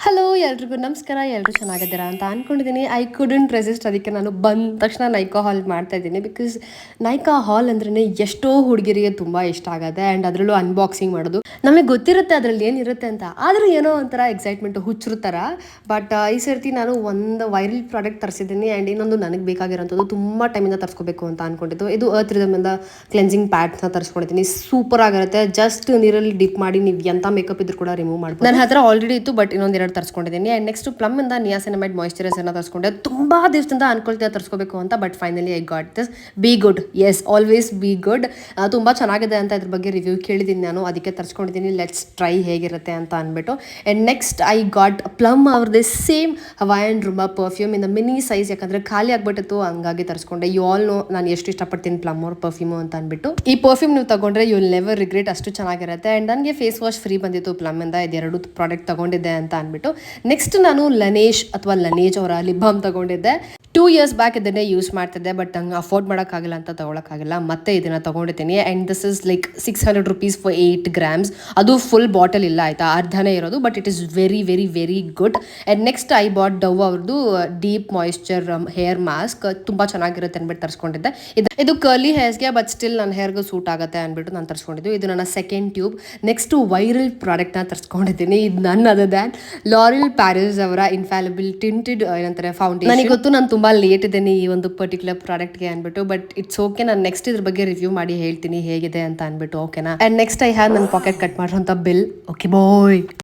Hello ಎಲ್ರಿಗೂ ನಮಸ್ಕಾರ. ಎಲ್ಲರೂ ಚೆನ್ನಾಗಿದ್ದೀರಾ ಅಂತ ಅಂದ್ಕೊಂಡಿದ್ದೀನಿ. I couldn't resist. ಅದಕ್ಕೆ ನಾನು ಬಂದ ತಕ್ಷಣ ನೈಕಾ ಹಾಲ್ ಮಾಡ್ತಾ ಇದ್ದೀನಿ. ಬಿಕಾಸ್ ನೈಕಾ ಹಾಲ್ ಅಂದ್ರೆ ಎಷ್ಟೋ ಹುಡುಗಿರಿಗೆ ತುಂಬ ಇಷ್ಟ ಆಗುತ್ತೆ. ಆ್ಯಂಡ್ ಅದರಲ್ಲೂ ಅನ್ಬಾಕ್ಸಿಂಗ್ ಮಾಡೋದು ನಮಗೆ ಗೊತ್ತಿರುತ್ತೆ ಅದರಲ್ಲಿ ಏನಿರುತ್ತೆ ಅಂತ. ಆದರೂ ಏನೋ ಒಂಥರ ಎಕ್ಸೈಟ್ಮೆಂಟ್ ಹುಚ್ಚರು ಥರ. ಬಟ್ ಈ ಸರ್ತಿ ನಾನು ಒಂದು ವೈರಲ್ ಪ್ರಾಡಕ್ಟ್ ತರಿಸಿದ್ದೀನಿ. ಆ್ಯಂಡ್ ಇನ್ನೊಂದು ನನಗೆ ಬೇಕಾಗಿರೋಂಥದ್ದು ತುಂಬ ಟೈಮಿಂದ ತರಿಸ್ಕೋಬೇಕು ಅಂತ ಅಂದ್ಕೊಂಡಿದ್ದು. ಇದು ಅರ್ತ್ ರಿದಮಿಂದ ಕ್ಲೆನ್ಸಿಂಗ್ ಪ್ಯಾಡ್ಸ್ನ ತರಿಸ್ಕೊಂಡಿದ್ದೀನಿ. ಸೂಪರ್ ಆಗಿರುತ್ತೆ. ಜಸ್ಟ್ ನೀರಲ್ಲಿ ಡಿಪ್ ಮಾಡಿ ನೀವು ಎಂಥ ಮೇಕಪ್ ಇದ್ರೂ ಕೂಡ ರಿಮೂವ್ ಮಾಡ್ಬೋದು. ನನ್ನ ಹತ್ರ ಆಲ್ರೆಡಿ ಇತ್ತು, ಬಟ್ ಇನ್ನೊಂದೆರಡು ತರಿಸ್ಕೊಂಡಿದ್ದೀನಿ. ಆ್ಯಂಡ್ ನೆಕ್ಸ್ಟ್ ಪ್ಲಮ್ ಇಂದ ನಿಯಾಸಿನಮೈಡ್ ಮಾಯಿಶ್ಚರೈಸರ್ನ ತರಿಸ್ಕೊಂಡೆ. ತುಂಬ ದಿವಸದಿಂದ ಅನ್ಕೊಳ್ತೀವಿ ತರಿಸ್ಕೋಬೇಕು ಅಂತ, but finally I got this. Be good, yes always be good. ತುಂಬ ಚೆನ್ನಾಗಿದೆ ಅಂತ ಇದ್ರ ಬಗ್ಗೆ ರಿವ್ಯೂ ಕೇಳಿದ್ದೀನಿ ನಾನು, ಅದಕ್ಕೆ ತರಿಸ್ಕೊಂಡಿದ್ದೀನಿ. ಲೆಟ್ಸ್ ಟ್ರೈ ಹೇಗಿರುತ್ತೆ ಅಂತ ಅಂದ್ಬಿಟ್ಟು. And next I got plum ಅವ್ರದ್ದೇ ಸೇಮ್ ಹವಾಯನ್ ರುಮಾ ಪರ್ಫ್ಯೂಮ್ ಇಂದ ಮಿನಿ ಸೈಜ್, ಯಾಕಂದರೆ ಖಾಲಿ ಆಗ್ಬಿಟ್ಟಿತ್ತು, ಹಂಗಾಗಿ ತರಿಸ್ಕೊಂಡೆ. ಯು ಆಲ್ ನೋ ನಾನು ಎಷ್ಟು ಇಷ್ಟಪಡ್ತೀನಿ ಪ್ಲಮ್ ಅವ್ರ ಪರ್ಫ್ಯೂಮು ಅಂತ ಅಂದ್ಬಿಟ್ಟು. ಈ ಪರ್ಫ್ಯೂಮ್ ನೀವು ತಗೊಂಡ್ರೆ ಯು ವಿಲ್ ನೆವರ್ ರಿಗ್ರೆಟ್, ಅಷ್ಟು ಚೆನ್ನಾಗಿರುತ್ತೆ. ಆ್ಯಂಡ್ ನನಗೆ ಫೇಸ್ ವಾಶ್ ಫ್ರೀ ಬಂದಿತ್ತು ಪ್ಲಮ್ ಇಂದ, ಇದೆರಡು ಪ್ರಾಡಕ್ಟ್ ತಗೊಂಡಿದ್ದೆ ಅಂತ ಅಂದ್ಬಿಟ್ಟು. ನೆಕ್ಸ್ಟ್ ನಾನು ಲನೇಶ್ ಅಥವಾ ಲನೇಜ್ ಅವರ ಲಿಪ್ ಬಾಮ್ ತಗೊಂಡಿದ್ದೆ. 2 years ಬ್ಯಾಕ್ ಇದನ್ನೇ ಯೂಸ್ ಮಾಡ್ತಿದ್ದೆ, ಬಟ್ ಹಂಗೆ ಅಫೋರ್ಡ್ ಮಾಡೋಕ್ಕಾಗಿಲ್ಲ ಅಂತ ತೊಗೊಳಕ್ಕಾಗಿಲ್ಲ. ಮತ್ತೆ ಇದನ್ನು ತೊಗೊಂಡಿದ್ದೀನಿ. And this is like 600 rupees for 8 grams. ಅದು ಫುಲ್ ಬಾಟಲ್ ಇಲ್ಲ ಆಯಿತಾ, ಅರ್ಧನೇ ಇರೋದು, but it is very very very good. And next I bought Dove ಅವ್ರದ್ದು ಡೀಪ್ ಮಾಯಿಶ್ಚರ್ ಹೇರ್ ಮಾಸ್ಕ್. ತುಂಬ ಚೆನ್ನಾಗಿರುತ್ತೆ ಅಂದ್ಬಿಟ್ಟು ತರಿಸ್ಕೊಂಡಿದ್ದೆ. ಇದು ಕರ್ಲಿ ಹೇರ್ಸ್ಗೆ, ಬಟ್ ಸ್ಟಿಲ್ ನನ್ನ ಹೇರ್ಗೂ ಸೂಟ್ ಆಗುತ್ತೆ ಅಂದ್ಬಿಟ್ಟು ನಾನು ತರಿಸ್ಕೊಂಡಿದ್ದು. ಇದು ನನ್ನ ಸೆಕೆಂಡ್ ಟ್ಯೂಬ್. ನೆಕ್ಸ್ಟ್ ವೈರಲ್ ಪ್ರಾಡಕ್ಟ್ನ ತರಿಸ್ಕೊಂಡಿದ್ದೀನಿ. ಇದು ನನ್ನ ಅದರ್ ದ್ಯಾನ್ ಲಾರಿಯಲ್ ಪ್ಯಾರಿಸ್ ಅವರ ಇನ್ಫ್ಯಾಲಿಬಲ್ ಟಿಂಟೆಡ್ ಏನಂತಾರೆ ಫೌಂಡೇಶನ್. ನನಗೆ ಗೊತ್ತು ನಾನು ತುಂಬ ಲೇಟ್ ಇದ್ದೇನೆ ಈ ಒಂದು ಪರ್ಟಿಕ್ಯುಲರ್ ಪ್ರಾಡಕ್ಟ್ಗೆ ಅಂದ್ಬಿಟ್ಟು, ಬಟ್ ಇಟ್ಸ್ ಓಕೆ. ನಾನು ನೆಕ್ಸ್ಟ್ ಇದ್ರ ಬಗ್ಗೆ ರಿವ್ಯೂ ಮಾಡಿ ಹೇಳ್ತೀನಿ ಹೇಗಿದೆ ಅಂತ ಅಂದ್ಬಿಟ್ಟು, ಓಕೆನಾ. ಆ್ಯಂಡ್ ನೆಕ್ಸ್ಟ್ ಐ ಹ್ಯಾವ್ ನನ್ನ ಪಾಕೆಟ್ ಕಟ್ ಮಾಡಿರೋಂಥ ಬಿಲ್. ಓಕೆ ಬಾಯ್.